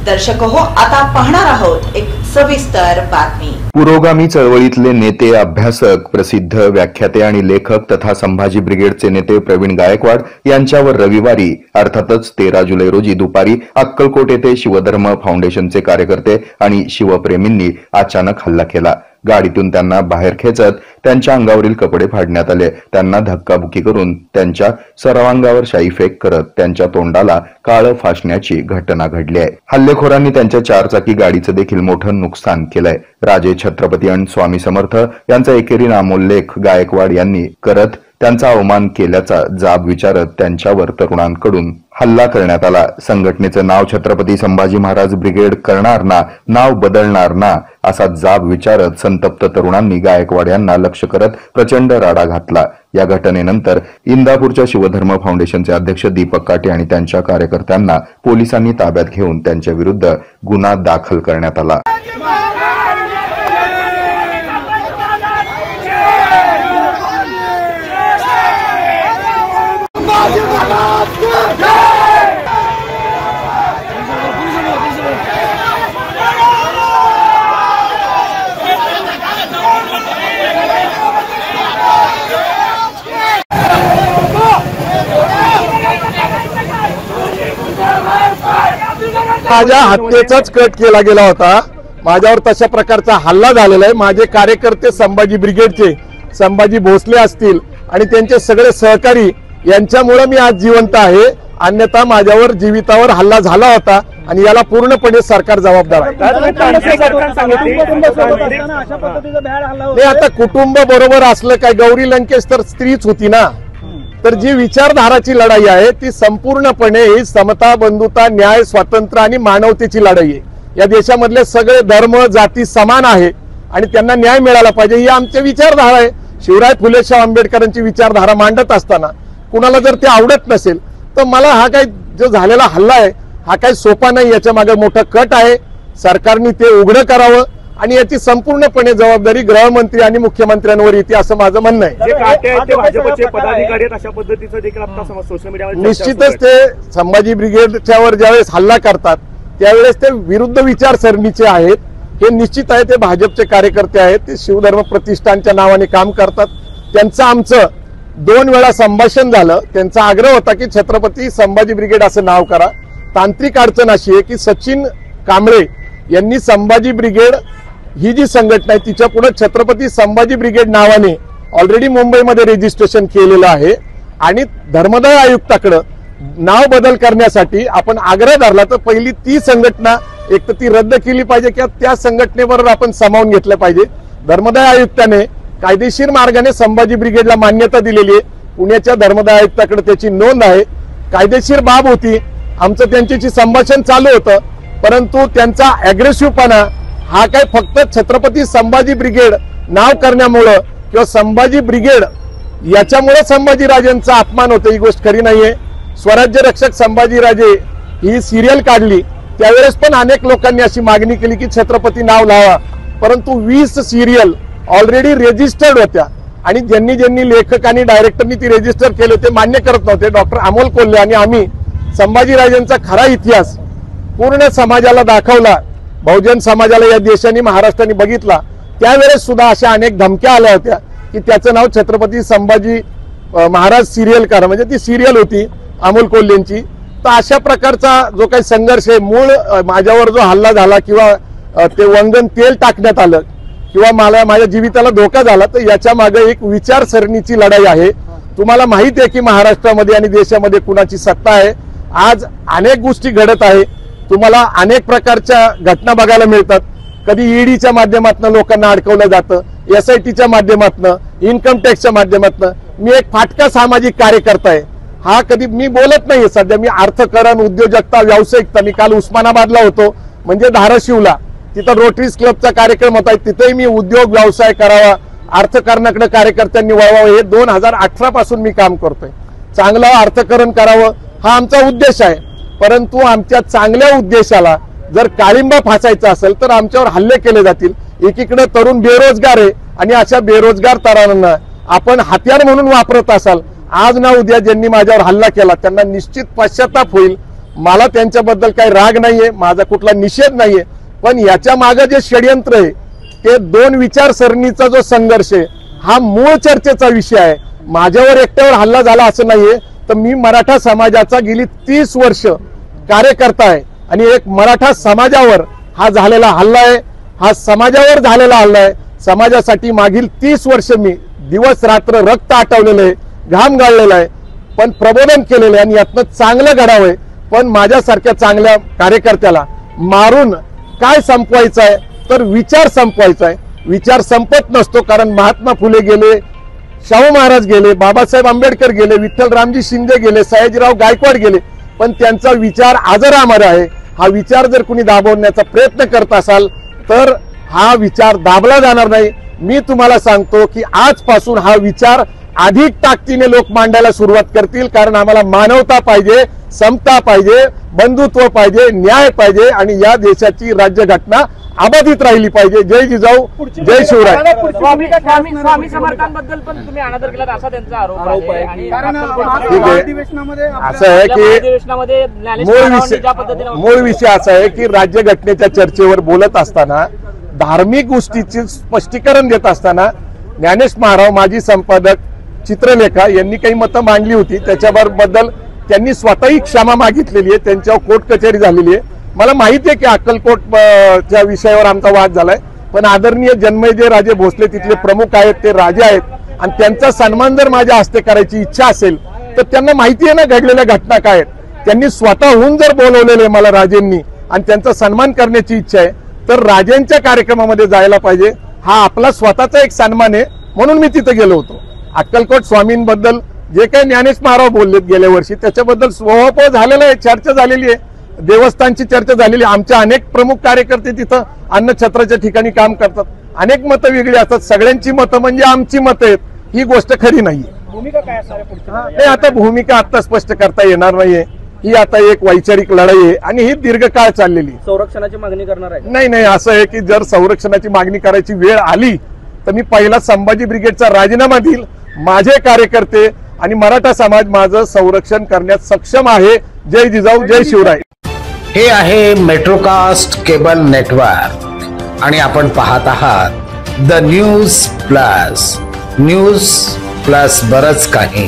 दर्शक हो, आता पाहणार आहोत एक सविस्तर बातमी। पुरोगामी चळवळीतले नेते, अभ्यासक, प्रसिद्ध व्याख्याते आणि लेखक तथा संभाजी ब्रिगेडचे नेते प्रवीण गायकवाड यांच्यावर रविवारी अर्थातच 13 जुलै रोजी दुपारी अक्कलकोट येथे शिवधर्म फाउंडेशनचे कार्यकर्ते आणि शिवप्रेमींनी अचानक हल्ला केला। गाडीतून त्यांना बाहेर खेचत त्यांच्या अंगावरील कपडे फाडण्यात आले। त्यांना धक्काबुक्की करून त्यांच्या सर्वांगावर शाईफेक करत त्यांच्या तोंडाला काळं फासण्याची घटना घडली आहे। हल्लेखोरांनी त्यांच्या 4 चाकी गाडीचं देखील मोठं नुकसान केलंय। राजे छत्रपती आणि स्वामी समर्थ यांचा एकेरी नामोल्लेख गायकवाड यांनी करत त्यांचा अवमान केल्याचा जाब विचारत त्यांच्यावर तरुणांकडून हल्ला करण्यात आला। संघटनेचं नाव छत्रपती संभाजी महाराज ब्रिगेड करणार ना, नाव बदलणार ना असा जाब विचारत संतप्त तरुणांनी गायकवाड यांना लक्ष्य करत प्रचंड राडा घातला। या घटनेनंतर इंदापूरच्या शिवधर्म फाउंडेशनचे अध्यक्ष दीपक काटे आणि त्यांच्या कार्यकर्त्यांना पोलिसांनी ताब्यात घेऊन त्यांच्या विरुद्ध गुन्हा दाखल करण्यात आला। माझ्या हत्येचाच कट केला गेला होता। माझ्यावर तशा प्रकारचा हल्ला झालेला आहे। माझे कार्यकर्ते संभाजी ब्रिगेडचे संभाजी भोसले असतील आणि त्यांचे सगळे सहकारी यांच्यामुळे मी आज जिवंत आहे, अन्यथा माझ्यावर जीवितावर हल्ला झाला होता आणि याला पूर्णपणे सरकार जबाबदार आहे। आता कुटुंब बरोबर असलं काय, गौरी लंकेश तर स्त्रीच होती ना। तर जी विचारधाराची लढाई आहे ती संपूर्णपणे ही समता, बंधुता, न्याय, स्वातंत्र्य आणि मानवतेची लढाई आहे। या देशामधले सगळे धर्म, जाती समान आहे आणि त्यांना न्याय मिळाला पाहिजे ही आमची विचारधारा आहे। शिवराय फुले शाह आंबेडकरांची विचारधारा मांडत असताना कुणाला जर ते आवडत नसेल तर मला हा काय जो झालेला हल्ला आहे हा काही सोपा नाही, याच्या मागे मोठं कट आहे। सरकारने ते उघड करावं आणि याची संपूर्णपणे जबाबदारी गृहमंत्री आणि मुख्यमंत्र्यांवर येते असं माझं म्हणणं आहे। निश्चितच ते संभाजी ब्रिगेडच्यावर ज्यावेळेस हल्ला करतात त्यावेळेस ते विरुद्ध विचारसरणीचे आहेत, हे निश्चित आहे। ते भाजपचे कार्यकर्ते आहेत, ते शिवधर्म प्रतिष्ठानच्या नावाने काम करतात। त्यांचं आमचं 2 वेळा संभाषण झालं। त्यांचा आग्रह होता की छत्रपती संभाजी ब्रिगेड असं नाव करा। तांत्रिक अडचण अशी आहे की सचिन कांबळे यांनी संभाजी ब्रिगेड ही जी संघटना आहे तिच्या पुढे छत्रपती संभाजी ब्रिगेड नावाने ऑलरेडी मुंबईमध्ये रजिस्ट्रेशन केलेलं आहे आणि धर्मदाय आयुक्ताकडे नाव बदल करण्यासाठी आपण आग्रह धरला तर पहिली ती संघटना एक तर ती रद्द केली पाहिजे किंवा त्या संघटनेबरोबर आपण सामावून घेतलं पाहिजे। धर्मदाय आयुक्ताने कायदेशीर मार्गाने संभाजी ब्रिगेडला मान्यता दिलेली आहे। पुण्याच्या धर्मदाय आयुक्ताकडे त्याची नोंद आहे, कायदेशीर बाब होती। आमचं त्यांच्याशी संभाषण चालू होतं, परंतु त्यांचा अग्रेसिव्हपणा हा काय फक्त छत्रपती संभाजी ब्रिगेड नाव करण्यामुळे किंवा संभाजी ब्रिगेड याच्यामुळे संभाजीराजेंचा अपमान होतो ही गोष्ट खरी नाहीये। स्वराज्य रक्षक संभाजीराजे ही सिरियल काढली त्यावेळेस पण अनेक लोकांनी अशी मागणी केली की छत्रपती नाव लावा, परंतु 20 सिरियल ऑलरेडी रजिस्टर्ड होत्या आणि ज्यांनी लेखक आणि डायरेक्टरनी ती रजिस्टर केले ते मान्य करत नव्हते। डॉक्टर अमोल कोल्हे आणि आम्ही संभाजीराजेंचा खरा इतिहास पूर्ण समाजाला दाखवला, बहुजन समाजाला या देशाने महाराष्ट्राने बघितला। त्यावेळेस सुद्धा अशा अनेक धमक्या आल्या होत्या की त्याचं नाव छत्रपती संभाजी महाराज सिरियल करा, म्हणजे ती सिरियल होती अमोल कोल्हेंची। तर अशा प्रकारचा जो काही संघर्ष आहे, मूळ माझ्यावर जो हल्ला झाला किंवा ते वंगण तेल टाकण्यात आलं किंवा माझ्या जीविताला धोका झाला, तर याच्या मागे एक विचारसरणीची लढाई आहे। तुम्हाला माहिती आहे की महाराष्ट्रामध्ये आणि देशामध्ये कुणाची सत्ता आहे। आज अनेक गोष्टी घडत आहे, तुम्हाला अनेक प्रकारच्या घटना बघायला मिळतात। कधी ईडीच्या माध्यमातून लोकांना अडकवलं जातं, SITच्या माध्यमातून, इन्कम टॅक्सच्या माध्यमातून। मी एक फाटका सामाजिक कार्यकर्ता आहे, हा कधी मी बोलत नाहीये सध्या। मी अर्थकारण, उद्योजकता, व्यावसायिकता, मी काल उस्मानाबादला होतो म्हणजे धाराशिवला, तिथं रोटरीज क्लबचा कार्यक्रम होता, तिथेही मी उद्योग व्यवसाय करावा, अर्थकारणाकडे कार्यकर्त्यांनी वळवावं, हे 2018 पासून मी काम करतोय। चांगलं अर्थकारण करावं हा आमचा उद्देश आहे, परंतु आमच्या चांगल्या उद्देशाला जर काळिंबा फासायचा असेल तर आमच्यावर हल्ले केले जातील। एकीकडे तरुण बेरोजगार आहे आणि अशा बेरोजगार तरुणांना आपण हत्यार म्हणून वापरत असाल, आज ना उद्या ज्यांनी माझ्यावर हल्ला केला त्यांना निश्चित पश्चाताप होईल। मला त्यांच्याबद्दल काही राग नाहीये, माझा कुठला निषेध नाहीये, पण याच्या मागे जे षडयंत्र आहे ते दोन विचारसरणीचा जो संघर्ष आहे हा मूळ चर्चेचा विषय आहे। माझ्यावर एकट्यावर हल्ला झाला असं नाहीये, तर मी मराठा समाजाचा गेली 30 वर्ष कार्यकर्ता आहे आणि एक मराठा समाजावर हा झालेला हल्ला आहे, हा समाजावर झालेला हल्ला आहे। समाजासाठी मागील 30 वर्ष मी दिवस रात्र रक्त आटवलेलं आहे, घाम गाळलेला आहे, पण प्रबोधन केलेलं आहे आणि यातनं चांगलं घडावंय। पण माझ्यासारख्या चांगल्या कार्यकर्त्याला मारून काय संपवायचं आहे, तर विचार संपवायचा आहे। विचार संपत नसतो, कारण महात्मा फुले गेले, शाहू महाराज गेले, बाबासाहेब आंबेडकर गेले, विठ्ठलरामजी शिंदे गेले, सयाजीराव गायकवाड गेले, पण त्यांचा विचार आजर अमर आहे। हा विचार जर कुणी दाबवण्याचा प्रयत्न करत असाल तर हा विचार दाबला जाणार नाही। मी तुम्हाला सांगतो की आजपासून हा विचार अधिक ताकदीने लोक मांडायला सुरुवात करतील, कारण आम्हाला मानवता पाहिजे, समता पाहिजे, बंधुत्व पाहिजे, न्याय पाहिजे आणि या देशाची राज्यघटना अबाधित राहिली पाहिजे। जय जिजाऊ, जय शिवराय। स्वामी समर्थांबद्दल पण तुम्ही अनादर केलात असा त्यांचा आरोप आहे आणि ठीक आहे, असं आहे की मूळ विषय असा आहे की राज्यघटनेच्या चर्चेवर बोलत असताना, धार्मिक गोष्टीचे स्पष्टीकरण देत असताना ज्ञानेश महाराव माजी संपादक चित्रलेखा यांनी काही मतं मांडली होती, त्याच्याबद्दल त्यांनी स्वतःही क्षमा मागितलेली आहे, त्यांच्यावर कोर्ट कचेरी झालेली आहे। मला माहिती आहे की अक्कलकोटच्या विषयावर आमचा वाद झालाय, पण आदरणीय जन्मेजय राजे भोसले तिथले प्रमुख आहेत, ते राजे आहेत आणि त्यांचा सन्मान जर माझ्या हस्ते करायची इच्छा असेल तर त्यांना माहिती आहे ना घडलेल्या घटना काय आहेत। त्यांनी स्वतःहून जर बोलवलेले मला राजेंनी आणि त्यांचा सन्मान करण्याची इच्छा आहे तर राजेंच्या कार्यक्रमामध्ये जायला पाहिजे। हा आपला स्वतःचा एक सन्मान आहे, म्हणून मी तिथे गेलो होतो। अक्कलकोट स्वामींबद्दल जे काही ज्ञानेश महाराव बोललेत गेल्या वर्षी त्याच्याबद्दल स्वभाव झालेला आहे, चर्चा झालेली आहे, देवस्थानची चर्चा झालेली आहे। आमच्या अनेक प्रमुख कार्यकर्ते तिथं अन्नछत्राच्या ठिकाणी काम करतात, अनेक मतं वेगळी असतात, सगळ्यांची मतं म्हणजे आमची मतं आहेत, ही गोष्ट खरी नाहीये। भूमिका काय असणार नाही, आता भूमिका आता स्पष्ट करता येणार नाहीये, ही आता एक वैचारिक लढाई आहे आणि ही दीर्घकाळ चाललेली। संरक्षणाची मागणी करणार आहे? नाही, असं आहे की जर संरक्षणाची मागणी करायची वेळ आली तर मी पहिला संभाजी ब्रिगेडचा राजीनामा देईल। माझे कार्यकर्ते आणि मराठा समाज माझं संरक्षण करण्यास सक्षम आहे। जय जिजाऊ, जय शिवराय। हे आहे मेट्रोकास्ट केबल नेटवर्क आणि आपण पाहत आहात द न्यूज प्लस बरच काही।